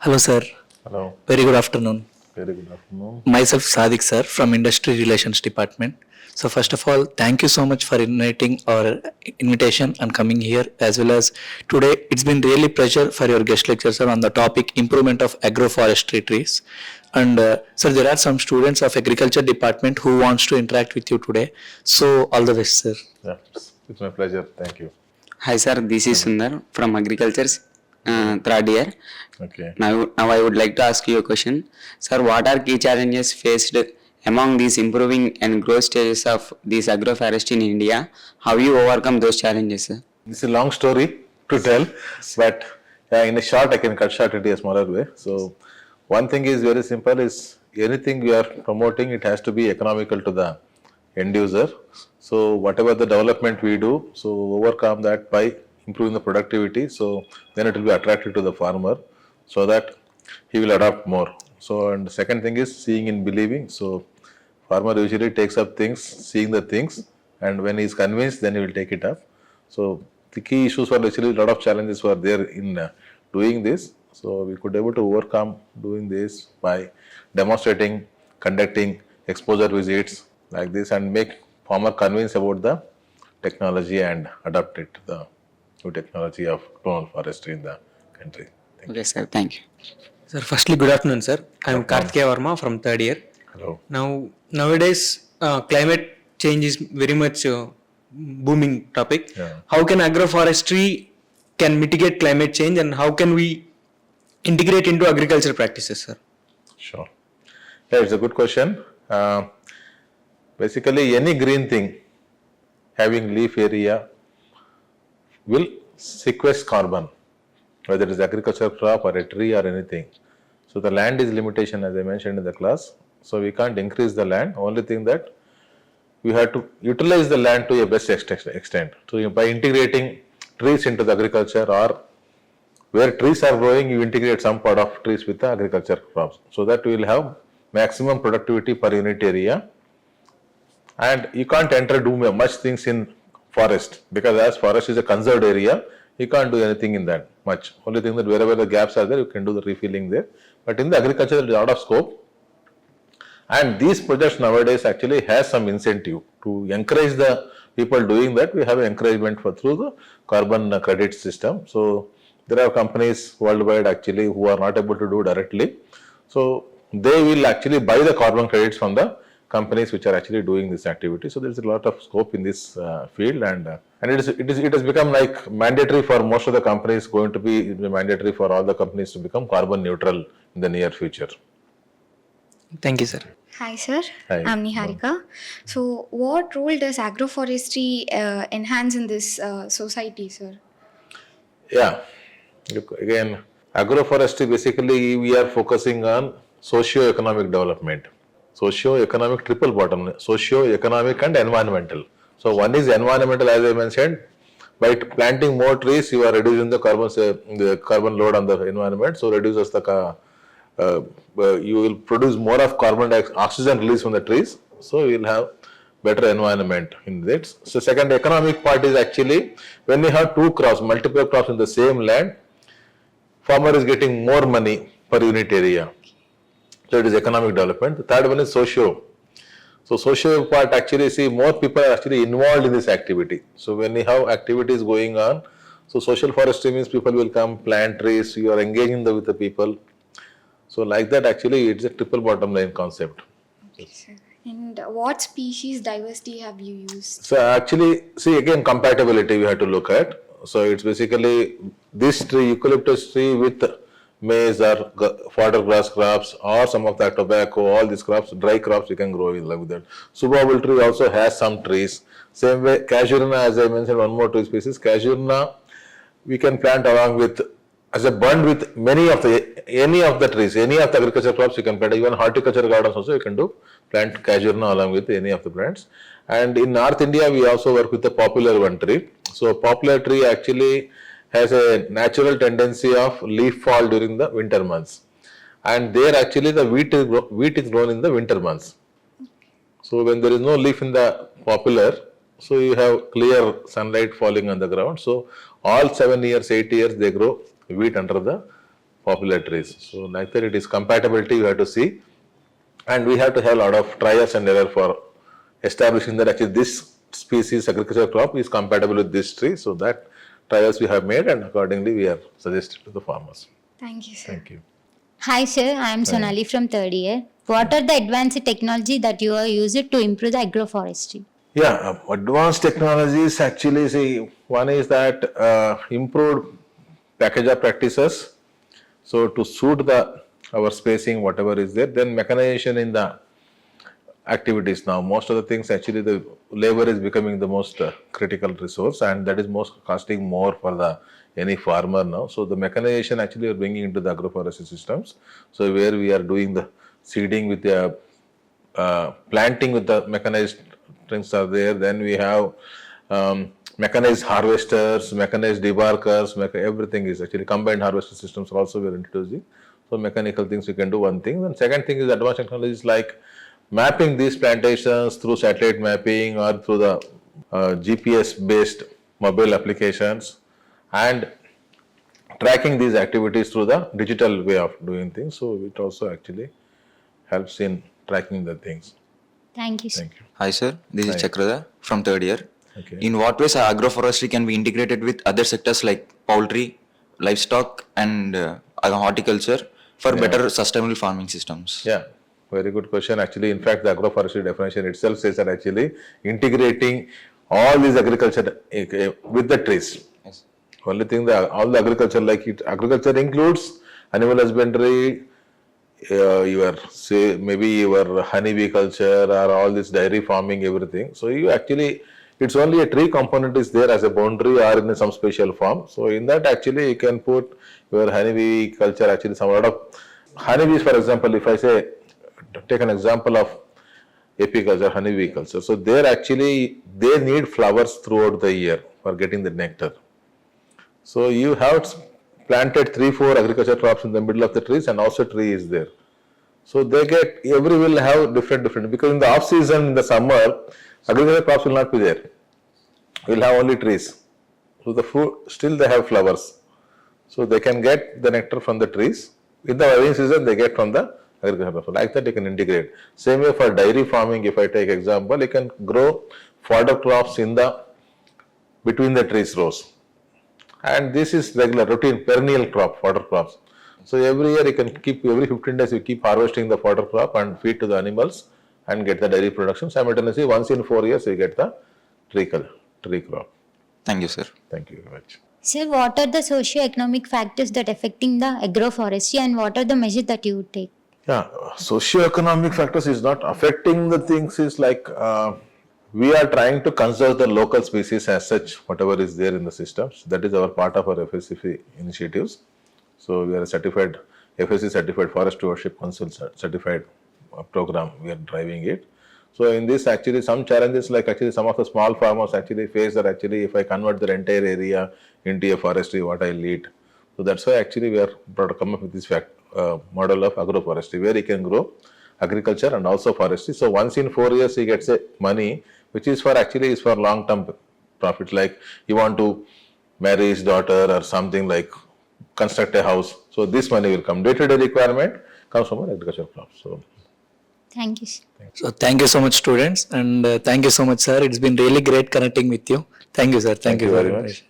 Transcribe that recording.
Hello, sir. Hello. Very good afternoon. Very good afternoon. Myself, Sadiq, sir, from Industry Relations Department. So, first of all, thank you so much for inviting our invitation and coming here, as well as today. It's been really pleasure for your guest lecture, sir, on the topic Improvement of Agroforestry trees. And sir, there are some students of Agriculture Department who wants to interact with you today. So, all the best, sir. Yeah, it's my pleasure. Thank you. Hi sir, this is Sundar from Agriculture's third year. Okay. Now I would like to ask you a question. Sir, what are key challenges faced among these improving and growth stages of this agroforestry in India? How you overcome those challenges, sir? This is a long story to tell, but in a short, I can cut short it in a smaller way. So, one thing is very simple: is anything we are promoting, it has to be economical to the end user. So, whatever the development we do, so overcome that by improving the productivity. So, then it will be attractive to the farmer, so that he will adopt more. So, and the second thing is seeing in believing. So, farmer usually takes up things, seeing the things, and when he is convinced, then he will take it up. So, the key issues were actually a lot of challenges were there in doing this. So, we could able to overcome doing this by demonstrating, conducting exposure visits like this, and make farmer convinced about the technology and adapt it to the new technology of clonal forestry in the country. Okay, sir. Thank you. Sir, firstly, good afternoon, sir. I am Karthikeya Verma from third year. Hello. Nowadays, climate change is very much booming topic. Yeah. How can agroforestry can mitigate climate change, and how can we integrate into agriculture practices, sir? Sure. Yeah, it's a good question. Basically, any green thing having leaf area will sequester carbon, whether it is agricultural crop or a tree or anything. So the land is limitation, as I mentioned in the class. So we can't increase the land. Only thing that we have to utilize the land to a best extent. So by integrating trees into the agriculture, or where trees are growing, you integrate some part of trees with the agriculture crops, so that we will have maximum productivity per unit area. And you can't do much things in forest, because as forest is a conserved area, you can't do anything in that much. Only thing that wherever the gaps are there, you can do the refilling there. But in the agriculture, there is a lot of scope. And these projects nowadays actually has some incentive to encourage the people doing that. We have encouragement through the carbon credit system. So there are companies worldwide actually who are not able to do directly. So they will actually buy the carbon credits from the companies which are actually doing this activity. So there is a lot of scope in this field, and it has become like mandatory for most of the companies. Going to be mandatory for all the companies to become carbon neutral in the near future. Thank you, sir. Hi, sir. Hi. I'm Niharika. So, what role does agroforestry enhance in this society, sir? Yeah. Look, again, agroforestry basically we are focusing on socio-economic development. Socio-economic triple bottom, socio-economic and environmental. So one is environmental, as I mentioned. By planting more trees, you are reducing the carbon load on the environment. So reduces the you will produce more of oxygen release from the trees. So you will have better environment in that. So second economic part is actually when you have two crops, multiple crops in the same land, farmer is getting more money per unit area. So it is economic development. The third one is socio. So socio part actually, see, more people are actually involved in this activity. So when you have activities going on, so social forestry means people will come plant trees, you are engaging with the people. So like that actually it's a triple bottom line concept. Okay, sir. And what species diversity have you used? So actually, see, again, compatibility we have to look at. So it's basically this tree, eucalyptus tree with maize or fodder grass crops, or some of that tobacco, all these crops, dry crops you can grow with that. Subabil tree also has some trees. Same way, casuarina, as I mentioned, one more tree species, casuarina we can plant along with, as a bund with any of the trees, any of the agriculture crops you can plant. Even horticulture gardens also you can do, plant casuarina along with any of the plants. And in North India, we also work with the popular one tree. So popular tree actually has a natural tendency of leaf fall during the winter months, and there actually the wheat is grown in the winter months. So when there is no leaf in the popular, so you have clear sunlight falling on the ground. So all 7 years, 8 years they grow wheat under the popular trees. So like that, it is compatibility you have to see, and we have to have a lot of trials and error for establishing that actually this species agricultural crop is compatible with this tree. So that trials we have made, and accordingly we have suggested to the farmers. Thank you, sir. Thank you. Hi sir, I am Sonali from third year. What are the advanced technology that you are used to improve the agroforestry? Yeah, advanced technologies actually, see, one is that improved package of practices. So to suit our spacing, whatever is there, then mechanization in the activities now. Most of the things actually the labor is becoming the most critical resource, and that is most costing more for any farmer now. So the mechanization actually are bringing into the agroforestry systems. So where we are doing the seeding with the planting with the mechanized things are there. Then we have mechanized harvesters, mechanized debarkers, everything is actually combined harvester systems also we are introducing. So mechanical things we can do one thing. And second thing is advanced technologies like mapping these plantations through satellite mapping or through the GPS based mobile applications, and tracking these activities through the digital way of doing things. So it also actually helps in tracking the things. Thank you sir. Thank you. Hi sir, this is Hi. Chakrada from third year. Okay. In what ways agroforestry can be integrated with other sectors like poultry, livestock and horticulture for better sustainable farming systems? Yeah, very good question. Actually, in fact, the agroforestry definition itself says that actually integrating all these agriculture with the trees. Yes. Only thing that all the agriculture, agriculture includes animal husbandry, maybe your honeybee culture or all this dairy farming, everything. So you actually, it's only a tree component is there as a boundary or in some special form. So in that actually you can put your honeybee culture, actually some lot of honeybees, for example, if I say, take an example of apiculture, honeybee culture. So there actually, they need flowers throughout the year for getting the nectar. So you have planted 3-4 agriculture crops in the middle of the trees, and also tree is there. So they get, every will have different, because in the off season, in the summer, agriculture crops will not be there. We'll have only trees. So the fruit, still they have flowers. So they can get the nectar from the trees. In the rainy season, they get from the agriculture crops. Like that, you can integrate. Same way for dairy farming, if I take example, you can grow fodder crops between the trees rows. And this is regular, routine, perennial crop, fodder crops. So every year you can keep, every 15 days you keep harvesting the fodder crop and feed to the animals and get the dairy production. Simultaneously, once in 4 years, you get the tree crop. Thank you sir. Thank you very much. Sir, what are the socio-economic factors that affecting the agroforestry and what are the measures that you would take? Yeah, socioeconomic factors is not affecting the things, is like we are trying to conserve the local species as such, whatever is there in the systems. That is our part of our FSCF initiatives. So we are a certified, FSC certified Forest Stewardship Council certified program, we are driving it. So in this actually some challenges, like actually some of the small farmers actually face that actually if I convert their entire area into a forestry, what I lead. So that's why actually we are brought to come up with this model of agroforestry, where you can grow agriculture and also forestry. So once in 4 years he gets a money, which is for actually is for long-term profit. Like you want to marry his daughter or something, like construct a house. So this money will come. Day-to-day requirement comes from an agricultural crop. So Thank you sir. So thank you so much, students, and thank you so much, sir. It's been really great connecting with you. Thank you, sir. thank you very much.